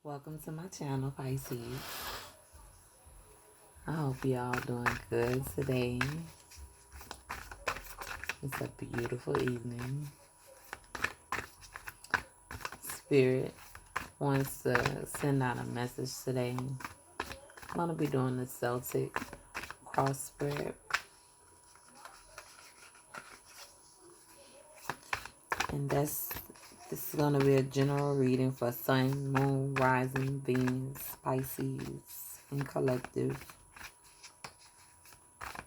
Welcome to my channel, Pisces. I hope y'all doing good today. It's a beautiful evening. Spirit wants to send out a message today. I'm going to be doing the Celtic cross spread. And this is going to be a general reading for Sun, Moon, Rising, Venus, Pisces, and Collective.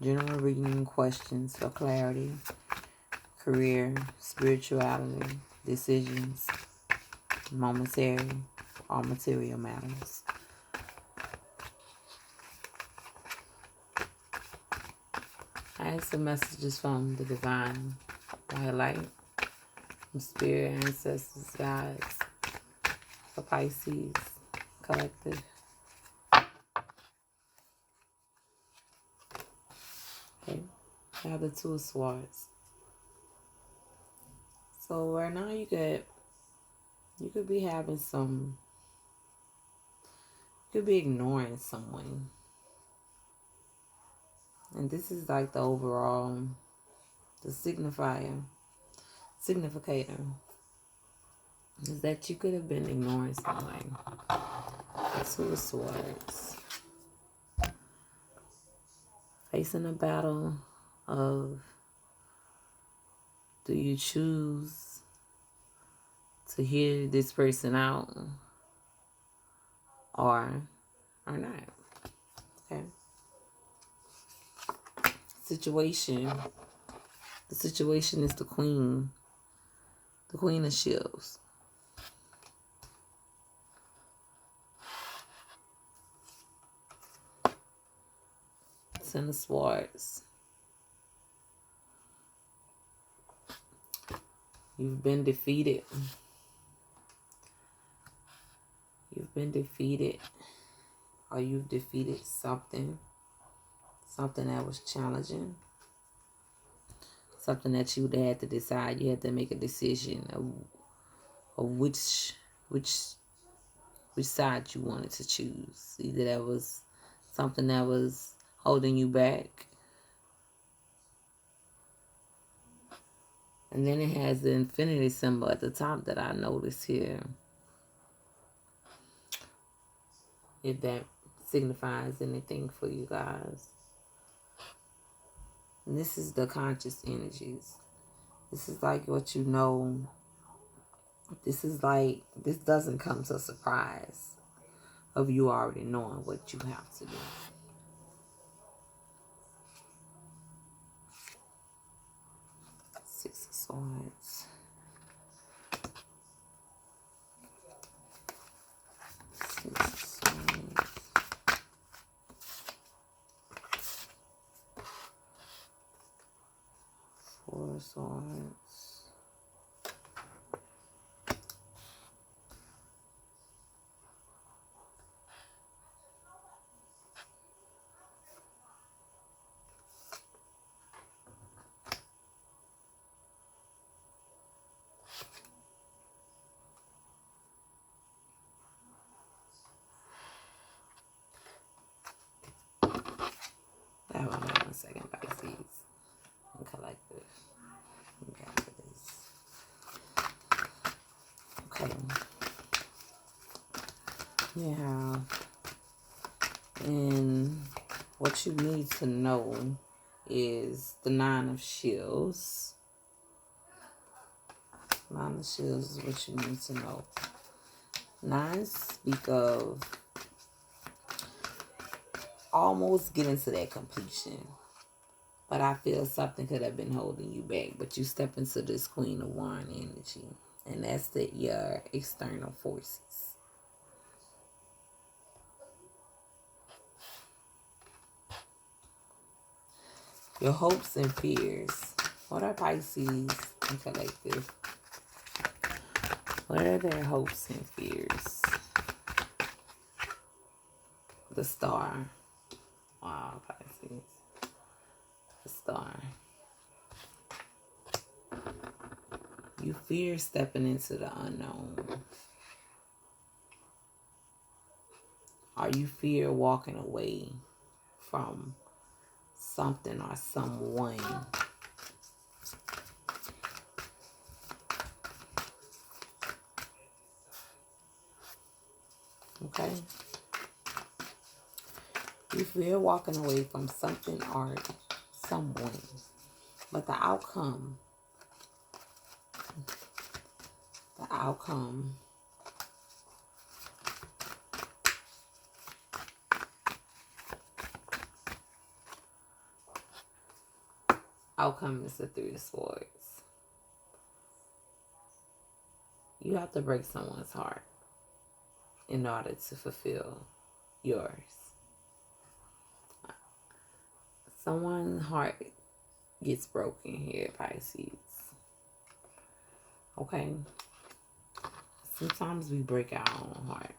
General reading questions for clarity, career, spirituality, decisions, momentary or material matters. I have some messages from the divine white light, from spirit, ancestors, guides, for Pisces collective. Okay, I have the Two of Swords. So right now you could be having some, you could be ignoring someone. And this is like the overall, the significator is that you could have been ignoring someone. The Two of Swords. Facing a battle of, do you choose to hear this person out or not? Okay. Situation. The situation is the Queen of Shields. Ten of Swords. You've been defeated. You've been defeated, or you've defeated something that was challenging, something that you had to decide. You had to make a decision of which side you wanted to choose. Either that was something that was holding you back, and then it has the infinity symbol at the top that I noticed here. If that signifies anything for you guys. And this is the conscious energies. This is like what you know. This is like, this doesn't come to a surprise of you already knowing what you have to do. Six of Swords. Six of Swords. Four of Swords. Hold on 1 second, Pisces. And collective. Okay, okay. Yeah. And what you need to know is the Nine of Shields. Nine of Shields is what you need to know. Nines speak of almost getting to that completion. But I feel something could have been holding you back. But you step into this Queen of Wands energy. And that's your external forces. Your hopes and fears. What are Pisces and collective? What are their hopes and fears? The Star. Wow, Pisces. The Star. You fear stepping into the unknown. Or you fear walking away from something or someone. Okay? You fear walking away from something or someone. But the outcome is the Three of Swords. You have to break someone's heart in order to fulfill yours. Someone's heart gets broken here, Pisces. Okay? Sometimes we break our own heart.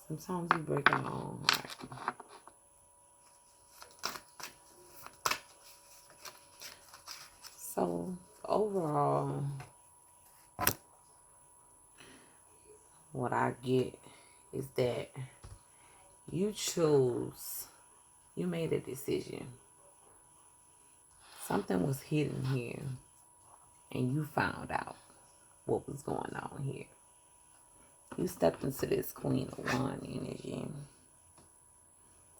Sometimes we break our own heart. So, overall, what I get is that you made a decision. Something was hidden here, and you found out what was going on here. You stepped into this Queen of Wands energy.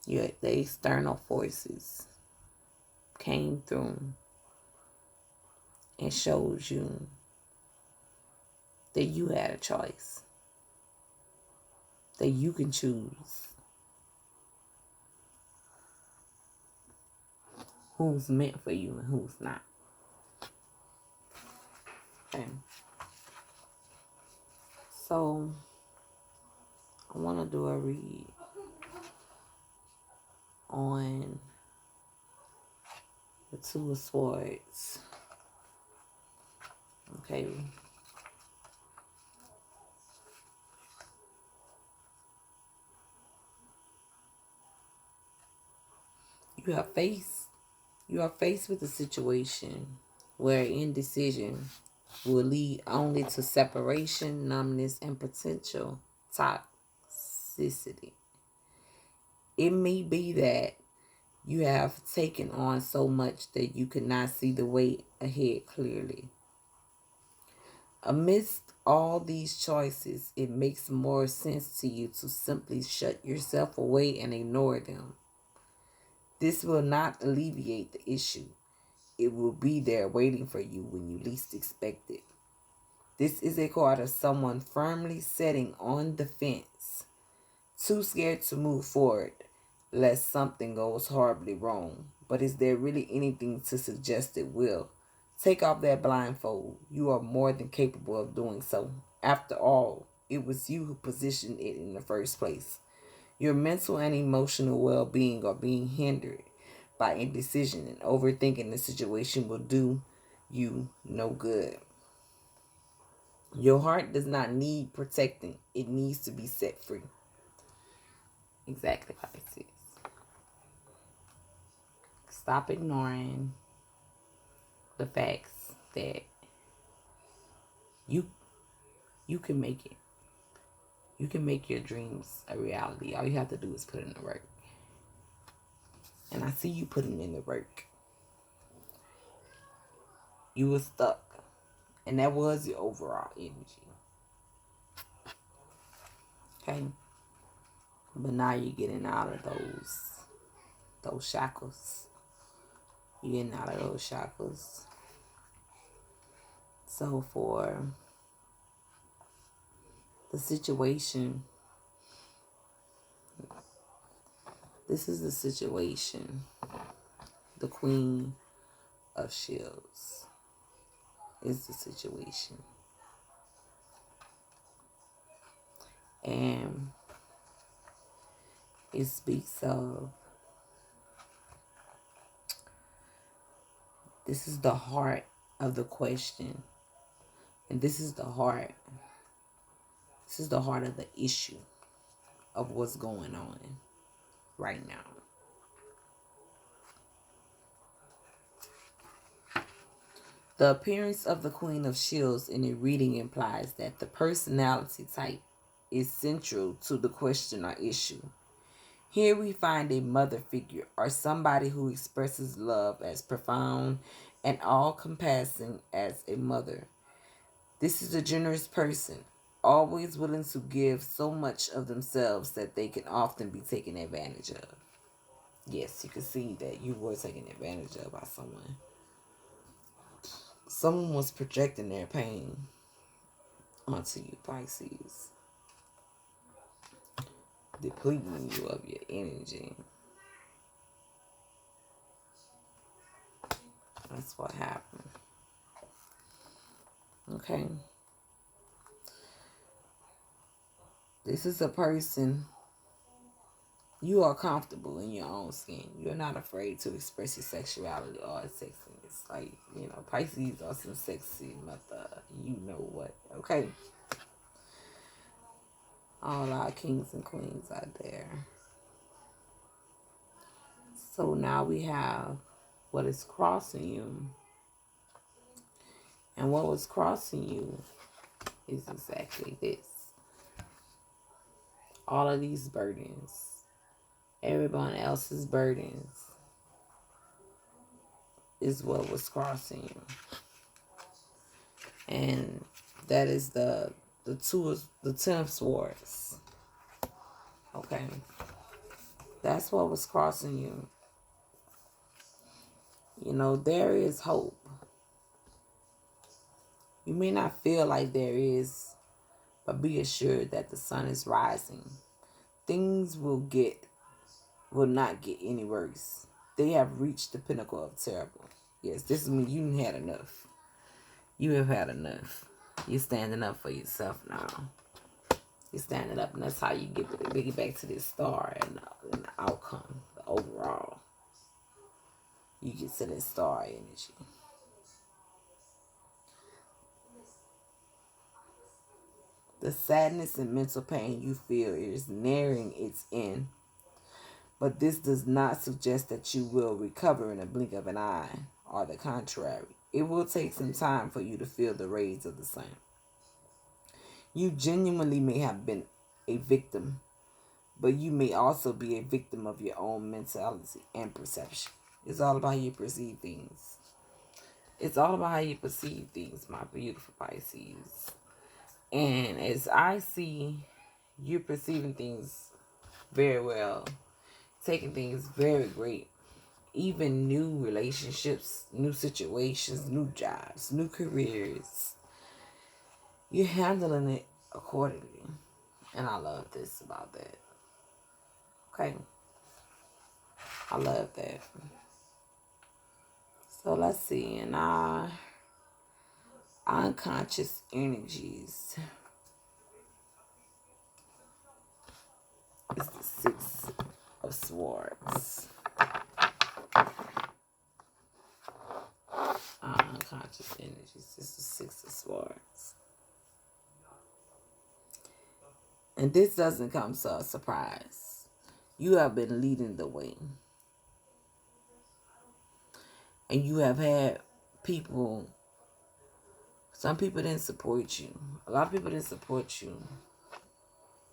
The external forces came through and showed you that you had a choice, that you can choose who's meant for you and who's not. Okay. So, I want to do a read on the Two of Swords. Okay. You are faced with a situation where indecision will lead only to separation, numbness, and potential toxicity. It may be that you have taken on so much that you cannot see the way ahead clearly. Amidst all these choices, it makes more sense to you to simply shut yourself away and ignore them. This will not alleviate the issue. It will be there waiting for you when you least expect it. This is a card of someone firmly sitting on the fence, too scared to move forward, lest something goes horribly wrong. But is there really anything to suggest it will? Take off that blindfold. You are more than capable of doing so. After all, it was you who positioned it in the first place. Your mental and emotional well-being are being hindered by indecision, and overthinking the situation will do you no good. Your heart does not need protecting. It needs to be set free. Exactly how it is. Stop ignoring the facts that you can make it. You can make your dreams a reality. All you have to do is put in the work. And I see you putting in the work. You were stuck. And that was your overall energy. Okay? But now you're getting out of those shackles. You're getting out of those shackles. So for the situation, this is the situation. The Queen of Shields is the situation. And it speaks of, this is the heart of the question. And this is the heart of the issue of what's going on right now. The appearance of the Queen of Shields in a reading implies that the personality type is central to the question or issue. Here we find a mother figure or somebody who expresses love as profound and all-compassing as a mother. This is a generous person, always willing to give so much of themselves that they can often be taken advantage of. Yes, you can see that you were taken advantage of by someone. Someone was projecting their pain onto you, Pisces, depleting you of your energy. That's what happened. Okay. This is a person, you are comfortable in your own skin. You're not afraid to express your sexuality or sexiness. Like, Pisces are some sexy mother. You know what. Okay. All our kings and queens out there. So now we have what is crossing you. And what was crossing you is exactly this. All of these burdens. Everyone else's burdens is what was crossing you. And that is the 10 of swords. Okay. That's what was crossing you. There is hope. You may not feel like there is, but be assured that the sun is rising. Things will not get any worse. They have reached the pinnacle of terrible. Yes, this is when you had enough. You have had enough. You're standing up for yourself now. You're standing up, and that's how you get back to this star and the outcome, the overall. You get to this star energy. The sadness and mental pain you feel is nearing its end, but this does not suggest that you will recover in a blink of an eye, or the contrary. It will take some time for you to feel the rays of the sun. You genuinely may have been a victim, but you may also be a victim of your own mentality and perception. It's all about how you perceive things. It's all about how you perceive things, my beautiful Pisces. And as I see you perceiving things very well, taking things very great, even new relationships, new situations, new jobs, new careers, you're handling it accordingly. And I love this about that. Okay? I love that. So let's see. In our unconscious energies, it's the 6 of Swords. Our unconscious energies is the 6 of Swords. And this doesn't come as a surprise. You have been leading the way. And you have had people, some people didn't support you. A lot of people didn't support you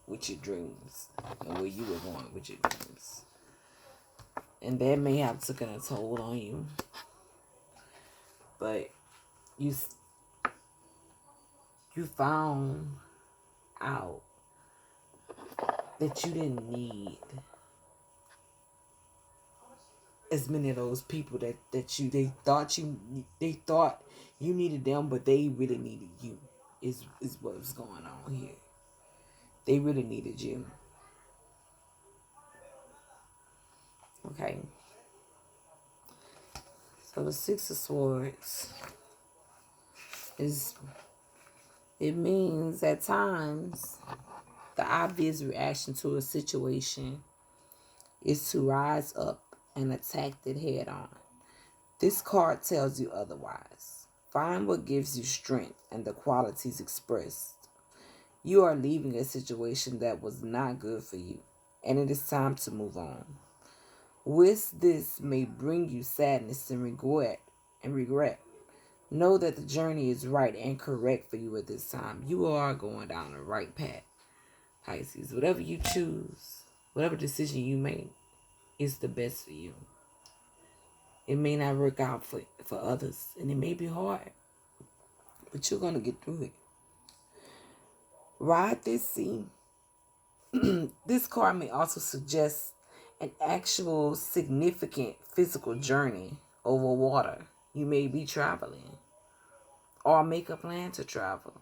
with your dreams and where you were going with your dreams. And that may have taken a toll on you. But you found out that you didn't need as many of those people they thought you needed them, but they really needed you. Is what was going on here. They really needed you. Okay. So the 6 of Swords it means at times the obvious reaction to a situation is to rise up and attack it head on. This card tells you otherwise. Find what gives you strength and the qualities expressed. You are leaving a situation that was not good for you, and it is time to move on. With this may bring you sadness and regret, Know that the journey is right and correct for you at this time. You are going down the right path, Pisces. Whatever you choose, whatever decision you make is the best for you. It may not work out for others, and it may be hard, but you're going to get through it. Ride this sea. This card may also suggest an actual significant physical journey over water. You may be traveling or make a plan to travel.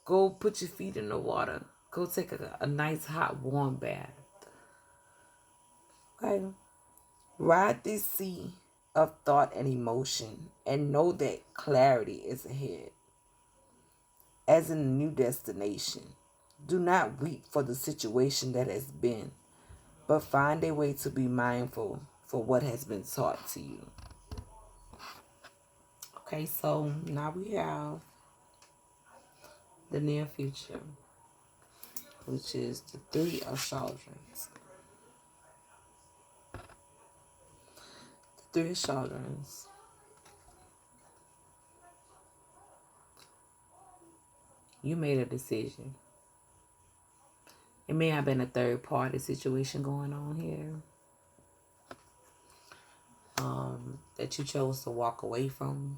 Go put your feet in the water. Go take a nice hot warm bath. Okay? Ride this sea of thought and emotion and know that clarity is ahead. As in a new destination. Do not weep for the situation that has been, but find a way to be mindful for what has been taught to you. Okay, so now we have the near future, which is the Three of Cauldrons. The Three of Cauldrons. You made a decision. It may have been a third party situation going on here. That you chose to walk away from.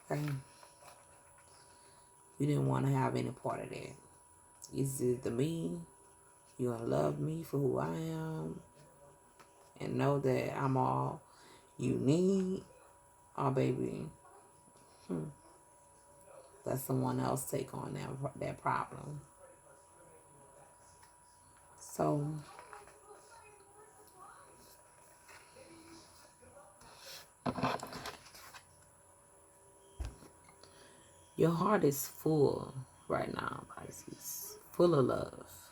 Okay. You didn't want to have any part of that. Is it the me? You're going to love me for who I am and know that I'm all you need. Oh, baby. Let someone else take on that problem. So, your heart is full right now, Pisces. Full of love.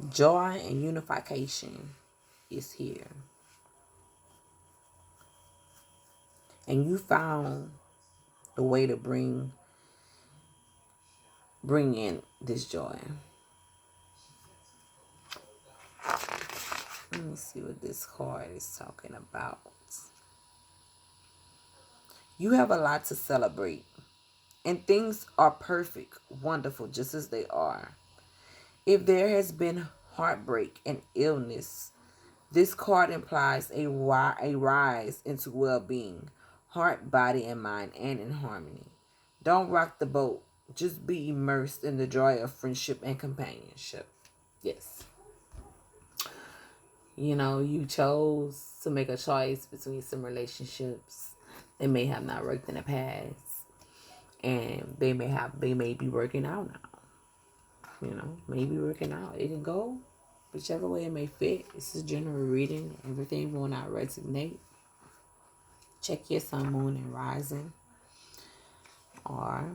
Joy and unification is here. And you found the way to bring in this joy. Let me see what this card is talking about. You have a lot to celebrate. And things are perfect, wonderful, just as they are. If there has been heartbreak and illness, this card implies a rise into well-being, heart, body, and mind, and in harmony. Don't rock the boat. Just be immersed in the joy of friendship and companionship. Yes. You know, you chose to make a choice between some relationships that may have not worked in the past. And they may be working out now. You know, maybe working out. It can go whichever way it may fit. This is general reading. Everything will not resonate. Check your sun, moon, and rising. Or,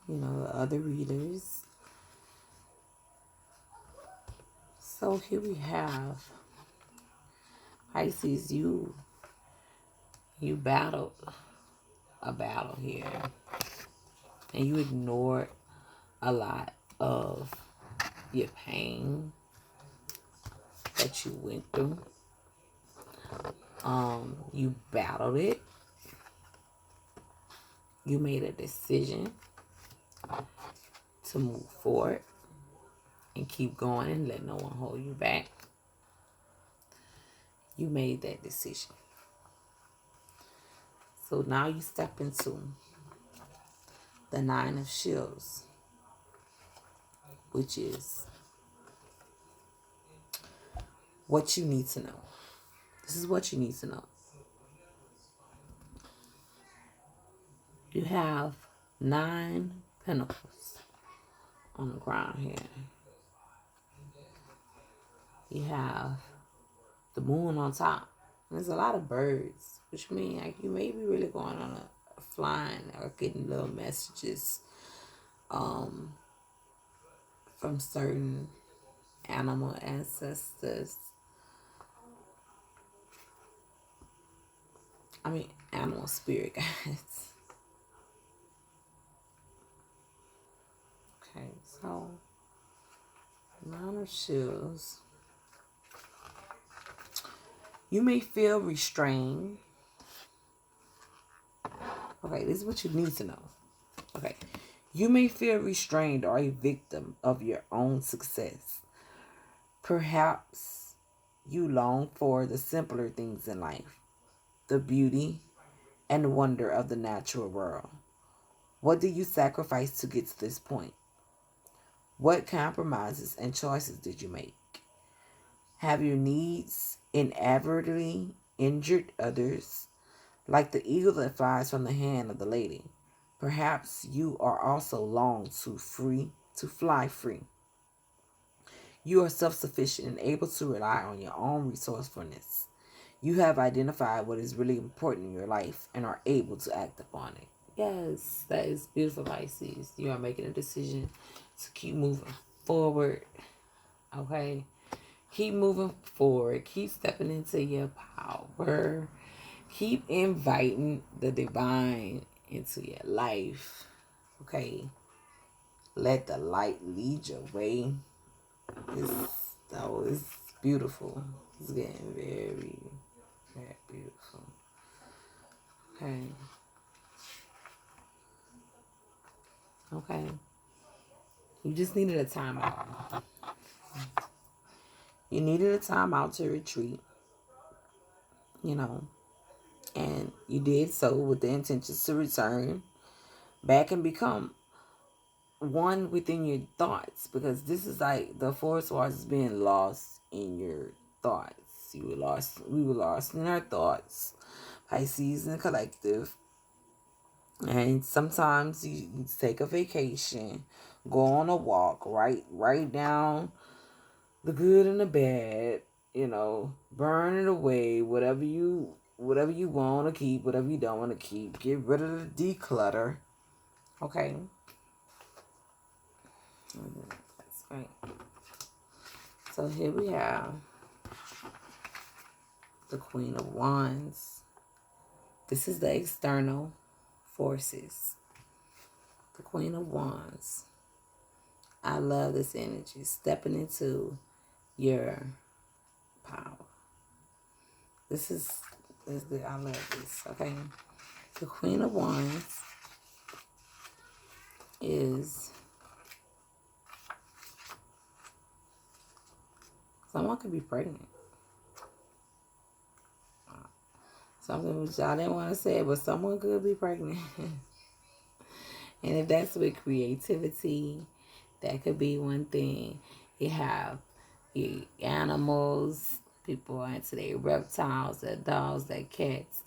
you know, other readers. So here we have Pisces. You battled a battle here. And you ignored a lot of your pain that you went through. You battled it. You made a decision to move forward and keep going and let no one hold you back. You made that decision. So now you step into the Nine of Shields, which is what you need to know. This is what you need to know. You have 9 pentacles on the ground here. You have the moon on top. And there's a lot of birds, which means like you may be really going on a flying or getting little messages from certain animal ancestors. I mean, animal spirit guides. Okay, so Nine of Shields. You may feel restrained. Okay, this is what you need to know. Okay. You may feel restrained or a victim of your own success. Perhaps you long for the simpler things in life, the beauty and wonder of the natural world. What do you sacrifice to get to this point? What compromises and choices did you make? Have your needs inadvertently injured others? Like the eagle that flies from the hand of the lady, perhaps you are also long to fly free. You are self-sufficient and able to rely on your own resourcefulness. You have identified what is really important in your life and are able to act upon it. Yes, that is beautiful, Pisces. You are making a decision to keep moving forward. Okay? Keep moving forward. Keep stepping into your power. Keep inviting the divine into your life. Okay? Let the light lead your way. It's beautiful. It's getting very, very beautiful. Okay. Okay. You just needed a timeout. You needed a timeout to retreat, you know, and you did so with the intentions to return back and become one within your thoughts, because this is like the forest was being lost in your thoughts. We were lost in our thoughts. Pisces and collective. And sometimes you take a vacation, go on a walk, write down the good and the bad, burn it away, whatever you want to keep, whatever you don't want to keep. Get rid of the declutter. Okay. That's right. So here we have the Queen of Wands. This is the external forces. The Queen of Wands. I love this energy. Stepping into your power. I love this. Okay. The Queen of Wands is someone could be pregnant. Something which I didn't want to say, but someone could be pregnant. And if that's with creativity, that could be one thing. You have your animals, people are into their reptiles, their dogs, their cats,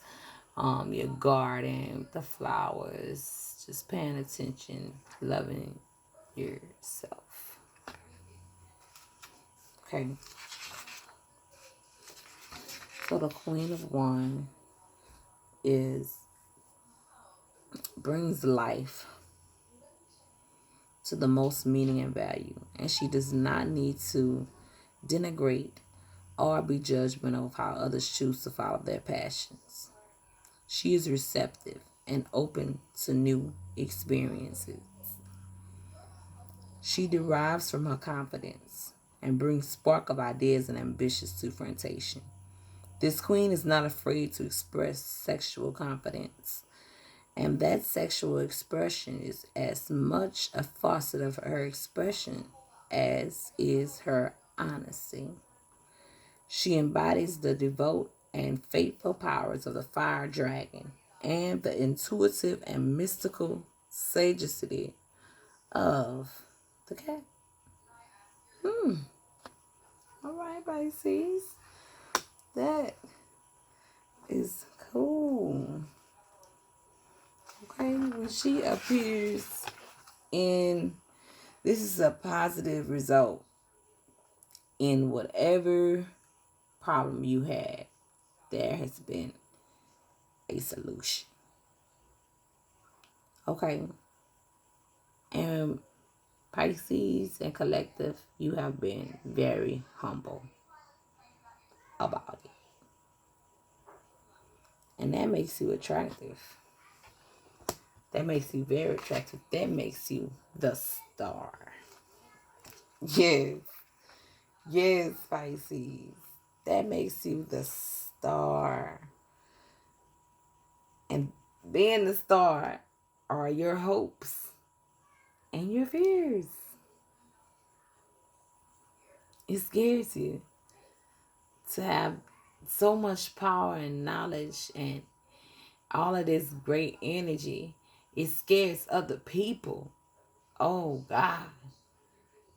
your garden, the flowers, just paying attention, loving yourself. Okay. So the Queen of Wands brings life to the most meaning and value, and she does not need to denigrate or be judgmental of how others choose to follow their passions. She is receptive and open to new experiences. She derives from her confidence and brings spark of ideas and ambitious confrontation. This queen is not afraid to express sexual confidence, and that sexual expression is as much a facet of her expression as is her honesty. She embodies the devout and faithful powers of the fire dragon and the intuitive and mystical sagacity of the cat. All right, Pisces. That is cool. Okay, when she appears this is a positive result in whatever problem you had. There has been a solution. Okay. And Pisces and collective, you have been very humble about it. And that makes you attractive. That makes you very attractive. That makes you the star. Yes. Yes, Pisces. That makes you the star. And being the star are your hopes and your fears. It scares you to have so much power and knowledge and all of this great energy. It scares other people. Oh God.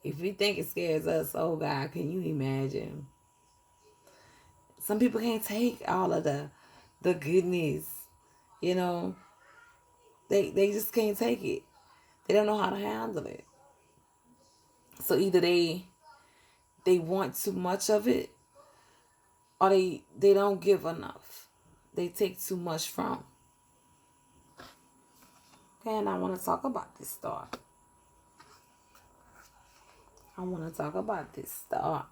If we think it scares us, oh God, can you imagine? Some people can't take all of the goodness. You know, they just can't take it. They don't know how to handle it. So either they want too much of it, or they don't give enough. They take too much from. Okay, and I want to talk about this star. I want to talk about this star.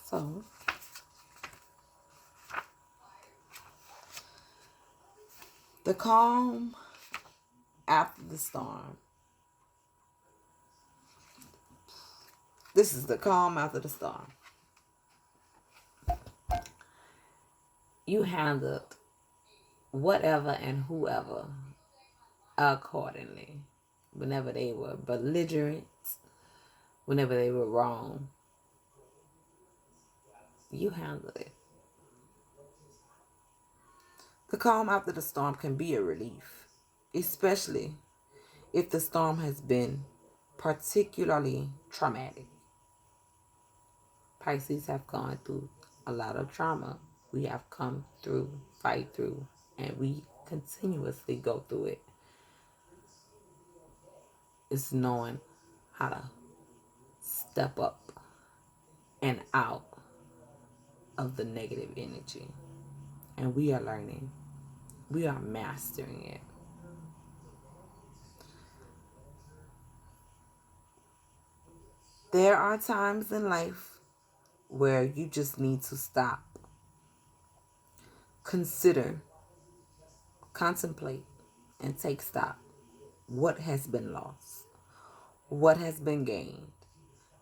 So, the calm after the storm. This is the calm after the storm. You handled whatever and whoever accordingly. Whenever they were belligerent, whenever they were wrong, you handled it. The calm after the storm can be a relief, especially if the storm has been particularly traumatic. Pisces have gone through a lot of trauma. We have come through, fight through, and we continuously go through it. It's knowing how to step up and out of the negative energy. And we are learning. We are mastering it. There are times in life where you just need to stop, consider, contemplate, and take stock. What has been lost? What has been gained?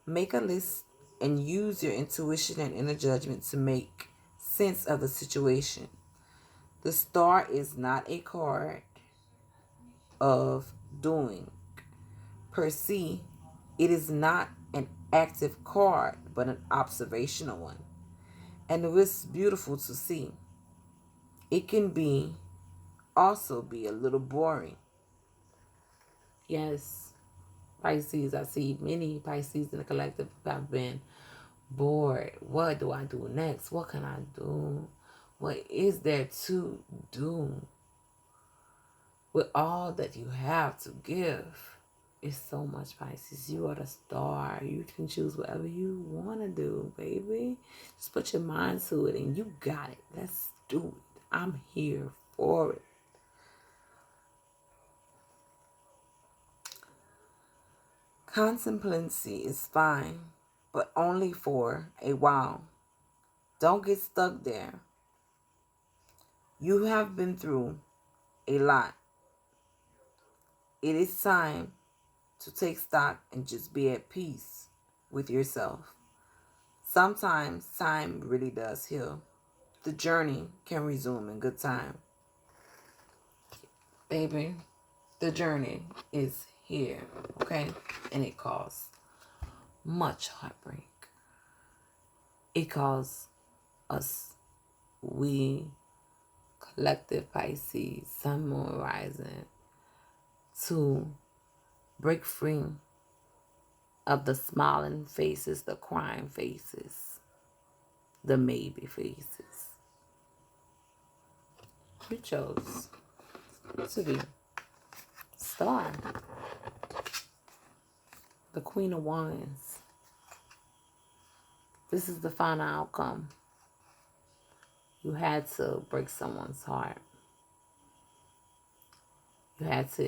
Make a list and use your intuition and inner judgment to make sense of the situation. The star is not a card of doing per se. It is not an active card, but an observational one. And it's beautiful to see. It can also be a little boring. Yes, Pisces, I see many Pisces in the collective have been bored. What do I do next? What can I do? What is there to do with all that you have to give? It's so much, Pisces. You are the star. You can choose whatever you want to do, baby. Just put your mind to it and you got it. Let's do it. I'm here for it. Contemplacy is fine, but only for a while. Don't get stuck there. You have been through a lot. It is time to take stock and just be at peace with yourself. Sometimes time really does heal. The journey can resume in good time. Baby, the journey is here, okay? And it caused much heartbreak. It caused us, we, collective Pisces, Sun, Moon, Rising, to break free of the smiling faces, the crying faces, the maybe faces. You chose to be star, the Queen of Wands. This is the final outcome. You had to break someone's heart. You had to